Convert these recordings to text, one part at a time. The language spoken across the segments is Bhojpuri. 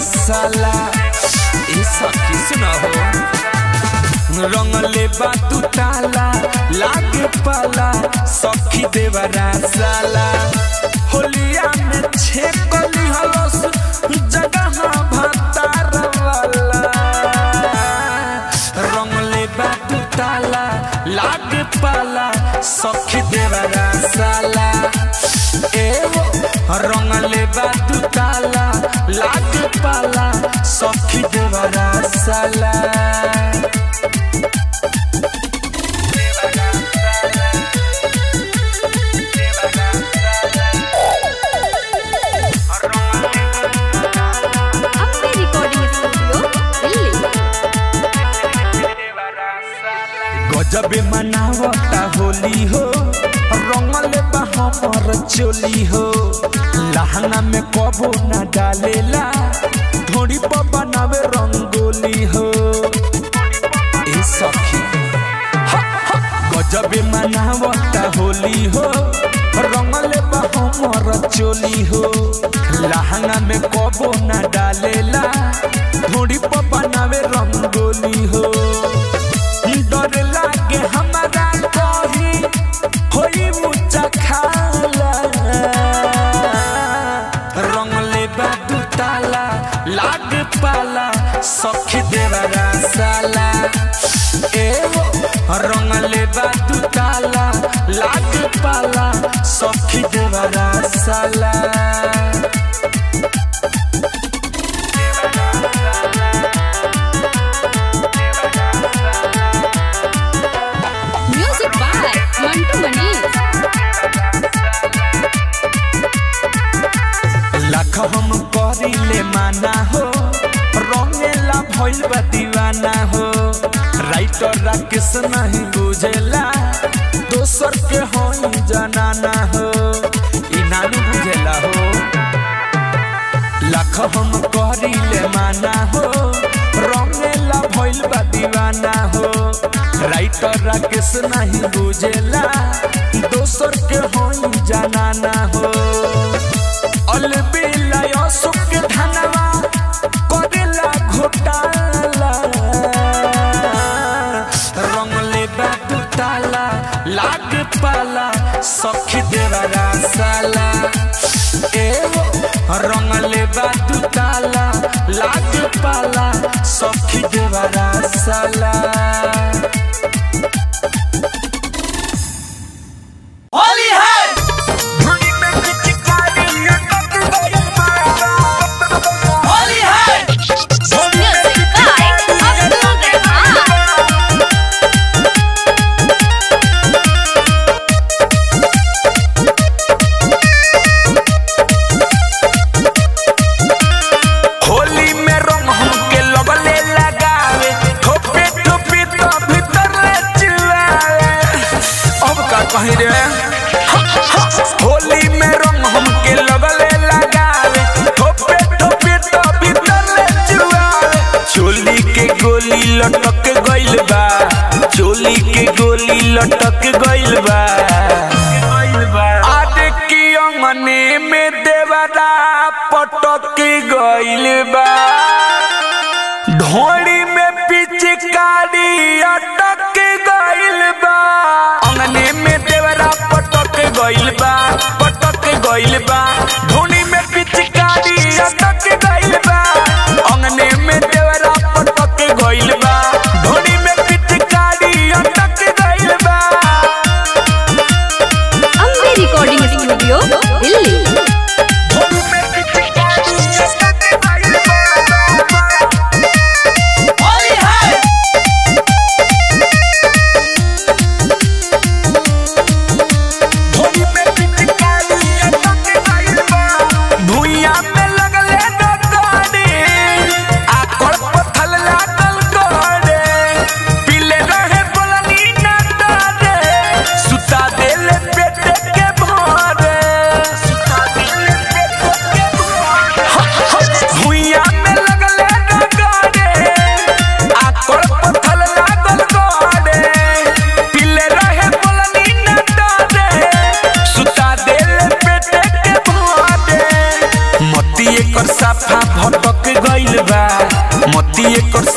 साला ऐसा किस न हो रंगले बातू ताला लागे पाला सखी देवरा साला होलिया में छेकली हलस जगह भतार वाला रंगले बातू ताला लागे पाला सखी देवरा साला रंगले बातू ताला लागे पाला सखी देवरा साला जब मनावता होली हो रंगले बा हमर चोली हो लहंगा में कबो न डालेला थोड़ी पर बनावे रंगोली हो ए सखी गजब मनावता होली हो रंगले बा हमर चोली हो लहंगा में कबो न डालेला थोड़ी पर बनावे रंगोली हो डर लागे हमारा कहीं होई ऊंचा खाला रंगले बादू ताला लाग पाला सखी देवरा साला रंगले बादू ताला लाग पाला सखी देवरा साला लाख हम करिले माना हो रंगेला भइल बा दीवाना हो राइटर राकेश नहीं बुझेला दोसर के होई जनाना हो ई नानू बुझेला हो लाख हम करिले माना हो रंगेला भइल बा दीवाना हो राइटर राकेश नहीं बुझेला दोसर के होई जनाना हो अलबेला यसुक धनवा करेला घोटाला रंगले बादू ताला लाग पाला सखी देवरा साला रंगले बादू ताला लाग पाला सखी देवरा साला होली में रंग हमके लगले लगावे ठोपे ठोपे तो भीतर ले जुआवे चोली के गोली लटक गइल बा चोली के गोली लटक गइल बा आदे की अंगने में देवरा पटक गइल बा ढोड़ी में पिचकारी अटक गइल बा अंगने में देवरा पटक गइल बा धोनी में पिचकारी अटक गइल बा अंगने में देवरा पटक गइल बा धोनी में पिचकारी अटक गइल बा अम्बे रिकॉर्डिंग स्टूडियो दिल्ली होली में पिचकारी अटक गइल बा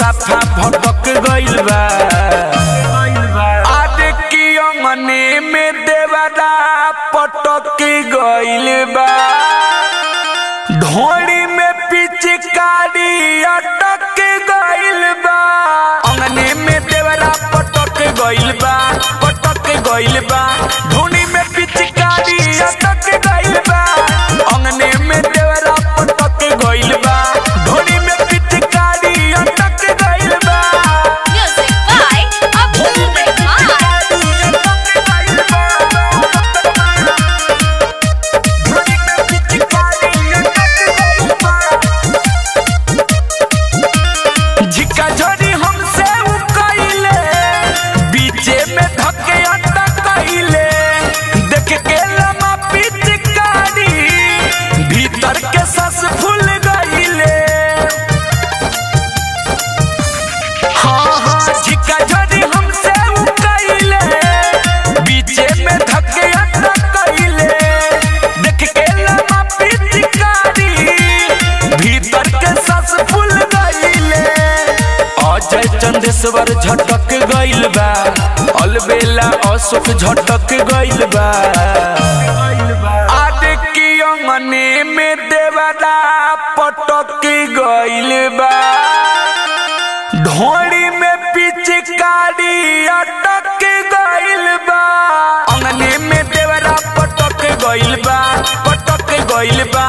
साफा भटक गइल बा। आदे की अंगने में देवरा पटक गइल बा। ढोड़ी में पिचकारी अटक गइल बा। अंगने में देवरा पटक गइल बा, पटक गइल बा। ढोड़ी में पिचकारी अटक गइल बा। अंगने में देवरा पटक गइल बा। ढोड़ी में पिचकारी अटक गइल बा। Music by Abdul Rahman. झिका झोरी हमसे उ कइले, बीचे में धके अटक कइले। देख के लमा पिचकारी, भीतर के सस फूल गइले। हाँ झिका झोरी हमसे उ कइले, बीचे में धके अटक कइले। देख के लमा पिचकारी, भीतर के सस फूल गइले। अजय चंदेश्वर झटक गइल बा। अलबेला अशोक झटक गइल बा। आदे की अंगने में देवरा पटक गइल बा। ढोड़ी में पिचकारी अटक गइल बा। अंगने में देवरा पटक गइल बा, पटक गइल बा।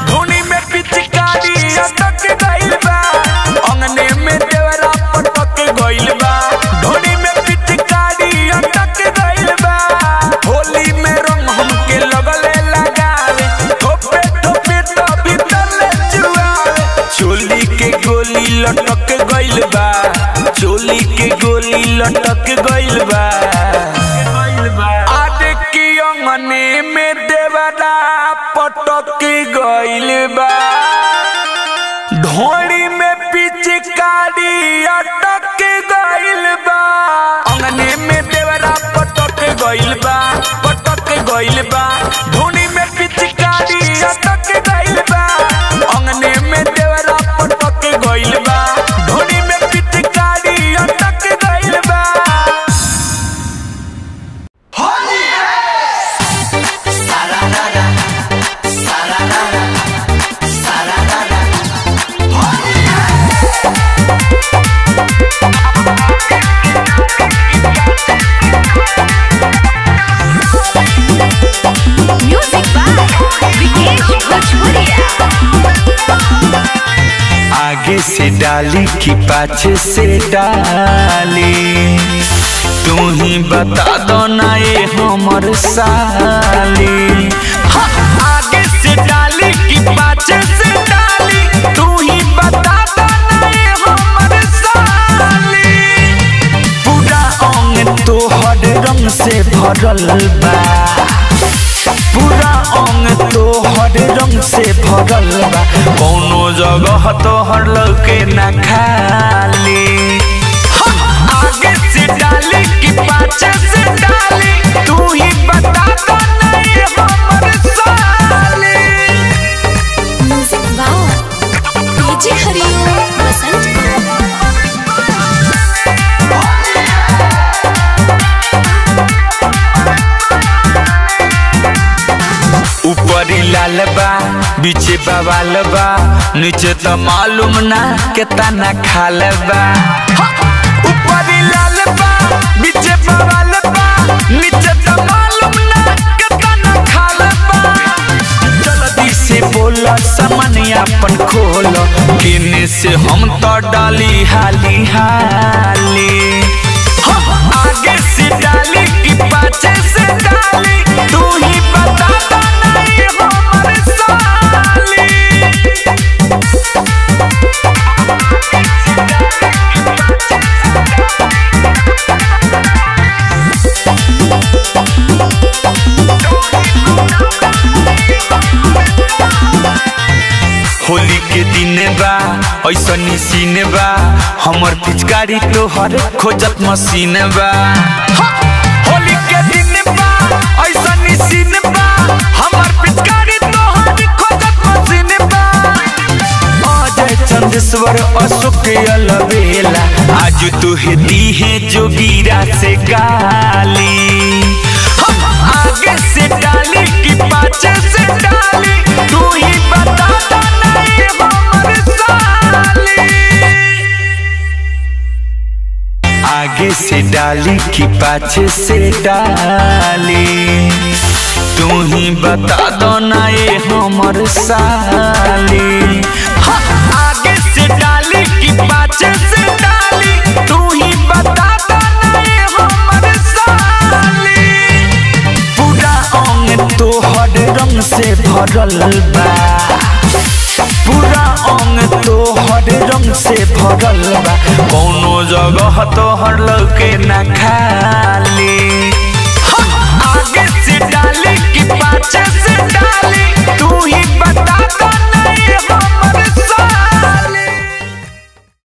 ढोड़ी में पिचकारी अटक गइल बा। अंगने में देवरा पटक गइल बा। ढोड़ी में पिचकारी अटक गइल बा। होली में रंग हमके लगले लगावे, ठोपे ठोपे तो भीतर ले जुआवे। चोली के गोली लटक गइल बा। चोली के गोली लटक गइल बा। आदे की अंगने में देवरा पटक गइल बा। ढोड़ी में पिचकारी अटक गइल बा। अंगने में देवरा पटक गइल बा, पटक गइल बा। ढोड़ी में पिचकारी अटक गइल बा। अंगने में देवरा पटक गइल बा। ढोड़ी में पिचकारी अटक गइल बा। म्यूजिक बाय विकेश भोजपुरिया। आगे से डाली कि पाछे से डाली, तू ही बता दो ना ये हमर साली। हाँ, आगे से डाली कि पाछे से डाली, तू ही बता दो ना ये हमर साली। पूरा अंग तोहर रंग से भरल बा। पूरा अंग तोहर रंग से भरल बा। कौनो जगह तोहर लौके ना खाली। आगे से डाली कि पाछे से डाली, तू ही बता दो ना ये हमर साली। म्यूजिक बाय डीजे हरिओम बसंत। ऊपरी लाल बा, बीचे बवाल बा। नीचे तो मालूम ना केतना खाल बा। ऊपरी लाल बा, बीचे बवाल बा। नीचे तो मालूम ना केतना खाल बा। जल्दी से बोला सामान अपन खोल, किने से हम तो डाली हाली हाली। आगे से डाली कि पाछे से डाली, तू ही बता दो ना ये हमर साली। होली के दिन बा, ऐसा सीन बा। हमर पिचकारी तोहर खोजत मशीन बा। होली के दिन बा, ऐसा सीन बा। हमर पिचकारी तोहर खोजत मशीन बा। अजय चंदेश्वर अशोक अलबेला आज तुहे दी है जोगीरा से गाली आगे से डाली कि पाछे से डाली तू ही बता दो नहीं हमर साली आगे से डाली कि पाछे से डाली तू ही बता दो ना ये हमर साली आगे से डाली कि पाछे से डाली तू ही बता दो ना ये हमर साली पूरा अंग तोहर रंग से भरल बा पूरा अंग तोहर रंग से भरल बा कोनो जगह तोहर लौके ना खाली आगे से डाली